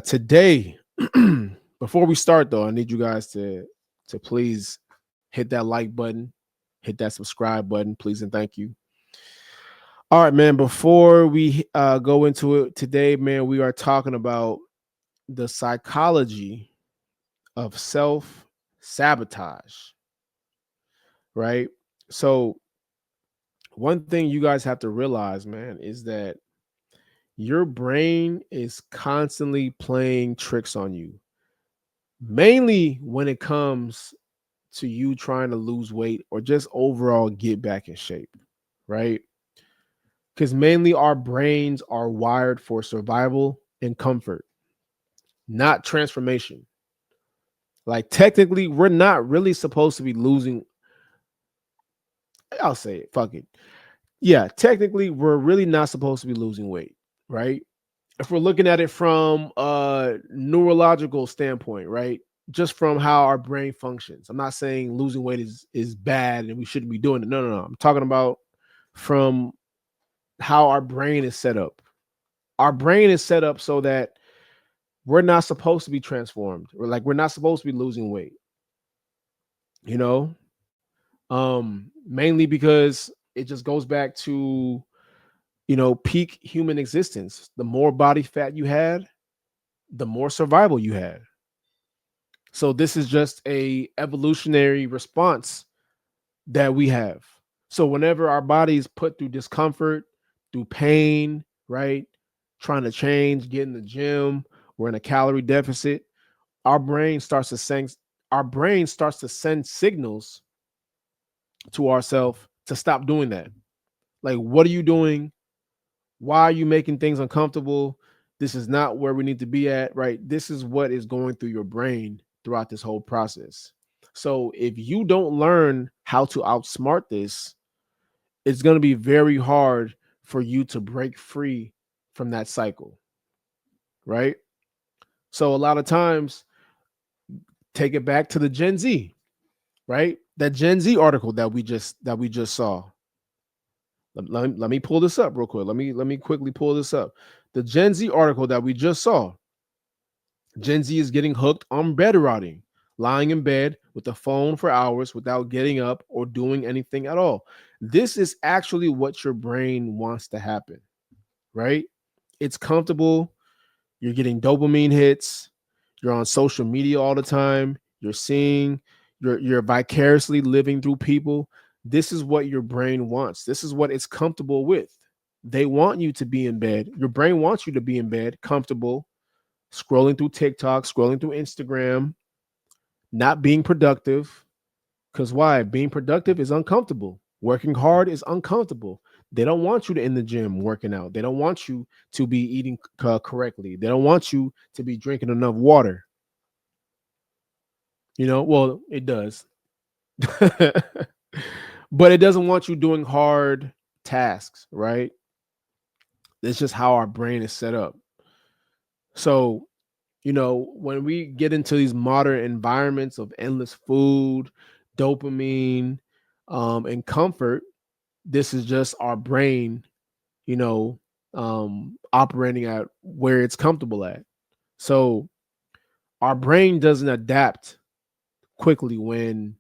Today, before we start though, I need you guys to please hit that like button, hit that subscribe button, please and thank you. All right, man. Before we go into it today, man, we are talking about the psychology of self sabotage, right? So, one thing you guys have to realize, man, is that your brain is constantly playing tricks on you, mainly when it comes to you trying to lose weight or just overall get back in shape, right? Because mainly our brains are wired for survival and comfort, not transformation. Like, technically, we're not really supposed to be losing. I'll say it. Fuck it. Yeah, technically, we're really not supposed to be losing weight, right? If we're looking at it from a neurological standpoint, right? Just from how our brain functions. I'm not saying losing weight is bad and we shouldn't be doing it. No, no, no. I'm talking about from how our brain is set up. Our brain is set up so that we're not supposed to be transformed. We're not supposed to be losing weight, you know? Mainly because it just goes back to, peak human existence. The more body fat you had, the more survival you had. So this is just a evolutionary response that we have. So whenever our body is put through discomfort, through pain, right? Trying to change, get in the gym, we're in a calorie deficit, our brain starts to send signals to ourselves to stop doing that. Like, what are you doing? Why are you making things uncomfortable? This is not where we need to be at, right? This is what is going through your brain throughout this whole process. So if you don't learn how to outsmart this, it's going to be very hard for you to break free from that cycle, right? So a lot of times, take it back to the Gen Z, right? That Gen Z article that we just saw. Let me pull this up real quick. Let me quickly pull this up. The Gen Z article that we just saw. Gen Z is getting hooked on bed rotting, lying in bed with the phone for hours without getting up or doing anything at all. This is actually what your brain wants to happen, right? It's comfortable. You're getting dopamine hits. You're on social media all the time. You're seeing, you're vicariously living through people. This is what your brain wants. This is what it's comfortable with. They want you to be in bed. Your brain wants you to be in bed, comfortable, scrolling through TikTok, scrolling through Instagram, not being productive. Because why? Being productive is uncomfortable. Working hard is uncomfortable. They don't want you to in the gym working out. They don't want you to be eating correctly. They don't want you to be drinking enough water. Well, it does. But it doesn't want you doing hard tasks, right? It's just how our brain is set up. So, when we get into these modern environments of endless food, dopamine, and comfort, this is just our brain, you know, operating at where it's comfortable at. So our brain doesn't adapt quickly when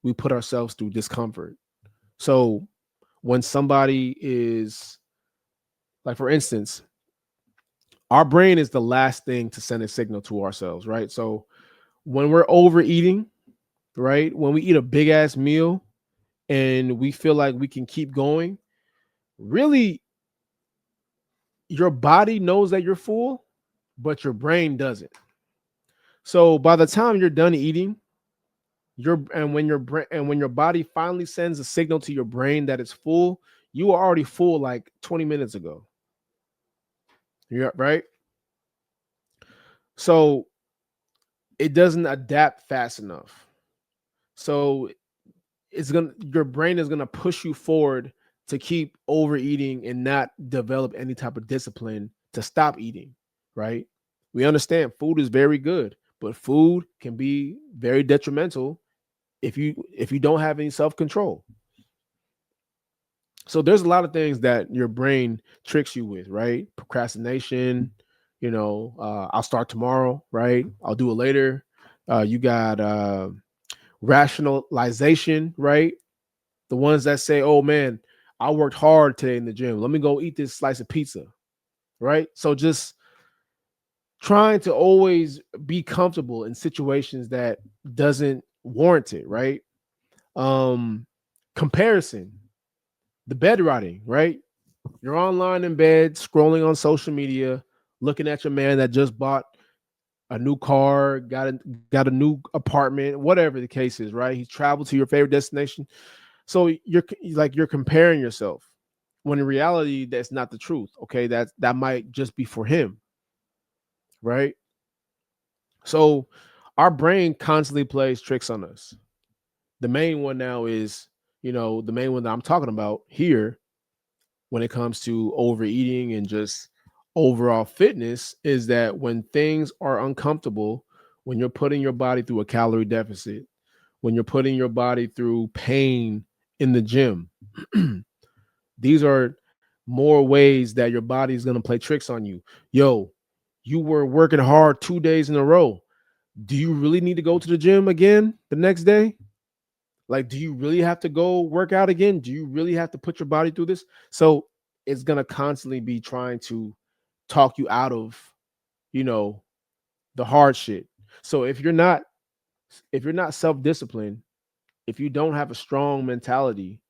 we put ourselves through discomfort. So when somebody is, like, for instance, our brain is the last thing to send a signal to ourselves, right? So when we're overeating, right? When we eat a big ass meal and we feel like we can keep going, really, your body knows that you're full, but your brain doesn't. So by the time you're done eating, when your body finally sends a signal to your brain that it's full, you are already full like 20 minutes ago. Yeah, right. So it doesn't adapt fast enough. So your brain is gonna push you forward to keep overeating and not develop any type of discipline to stop eating, right? We understand food is very good, but food can be very detrimental if you don't have any self-control. So there's a lot of things that your brain tricks you with, right? Procrastination, I'll start tomorrow, right? I'll do it later. You got rationalization, right? The ones that say, oh man, I worked hard today in the gym. Let me go eat this slice of pizza, right? So just trying to always be comfortable in situations that doesn't warrant it, right? Um, Comparison, the bed rotting, right? You're online in bed, scrolling on social media, looking at your man that just bought a new car, got a new apartment, whatever the case is, right? He's traveled to your favorite destination. So you're comparing yourself when in reality that's not the truth. Okay, that might just be for him, right? So our brain constantly plays tricks on us. The main one now is, the main one that I'm talking about here when it comes to overeating and just overall fitness is that when things are uncomfortable, when you're putting your body through a calorie deficit, when you're putting your body through pain in the gym, these are more ways that your body is going to play tricks on you. Yo, you were working hard 2 days in a row. Do you really need to go to the gym again the next day? Like, do you really have to go work out again? Do you really have to put your body through this? So it's gonna constantly be trying to talk you out of, you know, the hard shit. So if you're not self-disciplined, if you don't have a strong mentality,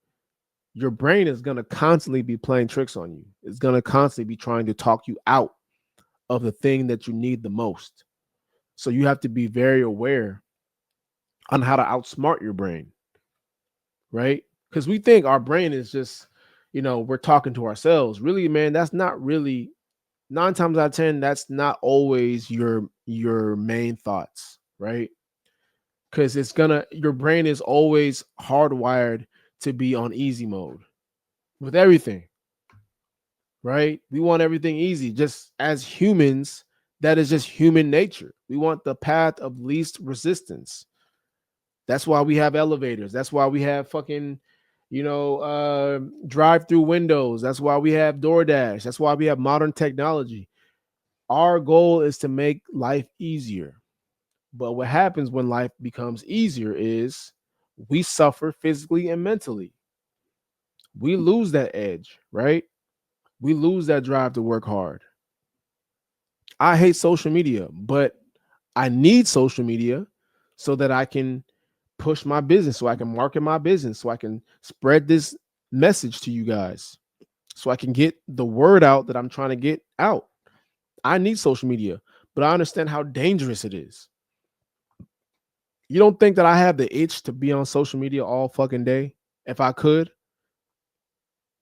your brain is gonna constantly be playing tricks on you. It's gonna constantly be trying to talk you out of the thing that you need the most. So you have to be very aware on how to outsmart your brain, right? Because we think our brain is just, we're talking to ourselves. Really, man, that's not really 9 times out of 10, that's not always your main thoughts, right? Because your brain is always hardwired to be on easy mode with everything, right? We want everything easy. Just as humans, that is just human nature. We want the path of least resistance. That's why we have elevators. That's why we have fucking, drive through windows. That's why we have DoorDash. That's why we have modern technology. Our goal is to make life easier. But what happens when life becomes easier is we suffer physically and mentally. We lose that edge, right? We lose that drive to work hard. I hate social media, but I need social media so that I can push my business, so I can market my business, so I can spread this message to you guys, so I can get the word out that I'm trying to get out. I need social media, but I understand how dangerous it is. You don't think that I have the itch to be on social media all fucking day? If I could,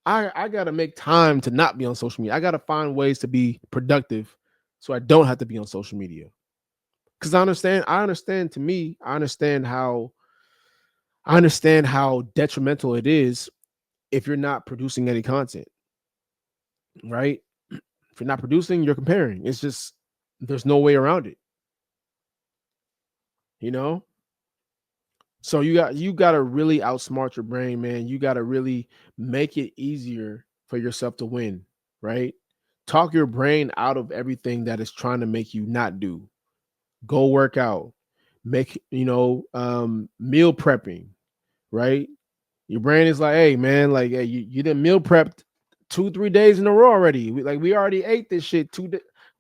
I gotta make time to not be on social media. I gotta find ways to be productive so I don't have to be on social media. Because I understand to me, I understand how detrimental it is if you're not producing any content, right? If you're not producing, you're comparing. It's just there's no way around it, you know? So you got to really outsmart your brain, man. You got to really make it easier for yourself to win, right? Talk your brain out of everything that is trying to make you not do. Go work out. Make, meal prepping, right? Your brain is like, hey, man, like, hey, you didn't meal prep 2, 3 days in a row already. We already ate this shit.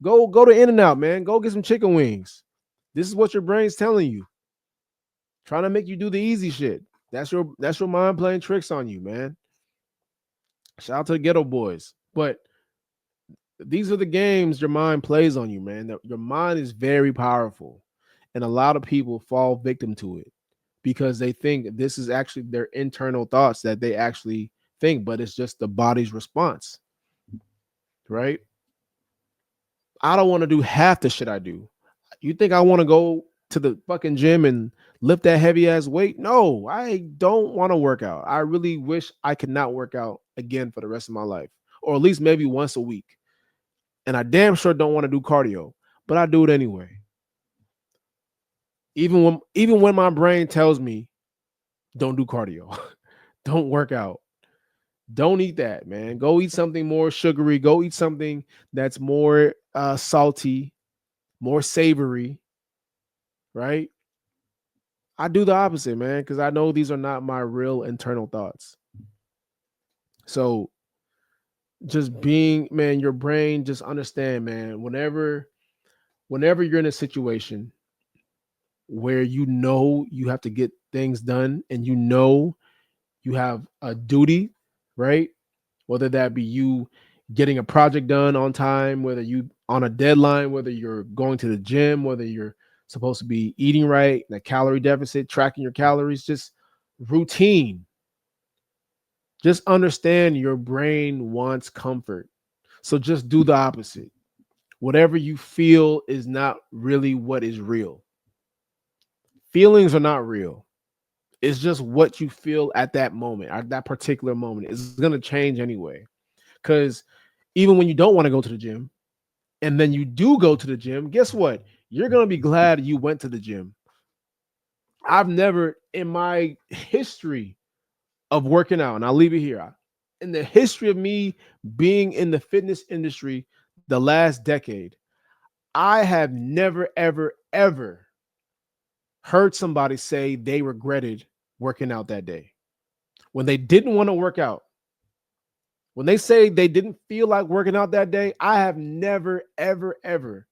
Go to In-N-Out, man. Go get some chicken wings. This is what your brain's telling you, trying to make you do the easy shit. That's your mind playing tricks on you, man. Shout out to the Ghetto Boys. But these are the games your mind plays on you, man. Your mind is very powerful. And a lot of people fall victim to it because they think this is actually their internal thoughts that they actually think, but it's just the body's response, right? I don't want to do half the shit I do. You think I want to go to the fucking gym and lift that heavy ass weight? No, I don't want to work out. I really wish I could not work out again for the rest of my life, or at least maybe once a week. And I damn sure don't want to do cardio, but I do it anyway. Even when my brain tells me don't do cardio, don't work out, don't eat that, man. Go eat something more sugary. Go eat something that's more salty, more savory, right? I do the opposite, man, because I know these are not my real internal thoughts. So just being, man, your brain, just understand, man, whenever you're in a situation where you know you have to get things done and you know you have a duty, right? Whether that be you getting a project done on time, whether you on a deadline, whether you're going to the gym, whether you're supposed to be eating right, in a calorie deficit, tracking your calories, just routine. Just understand your brain wants comfort. So just do the opposite. Whatever you feel is not really what is real. Feelings are not real. It's just what you feel at that moment, at that particular moment. It's going to change anyway. Because even when you don't want to go to the gym and then you do go to the gym, guess what? You're going to be glad you went to the gym. I've never, in my history of working out, and I'll leave it here, in the history of me being in the fitness industry the last decade, I have never, ever, ever heard somebody say they regretted working out that day. When they didn't want to work out, when they say they didn't feel like working out that day, I have never, ever, ever,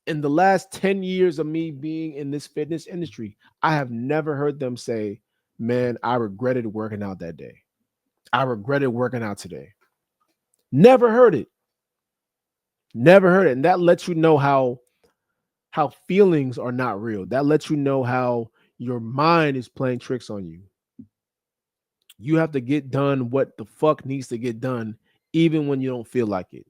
in the last 10 years of me being in this fitness industry, I have never heard them say, man, I regretted working out that day. I regretted working out today. Never heard it. Never heard it. And that lets you know how feelings are not real. That lets you know how your mind is playing tricks on you. You have to get done what the fuck needs to get done, even when you don't feel like it.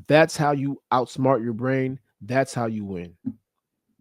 That's how you outsmart your brain. That's how you win.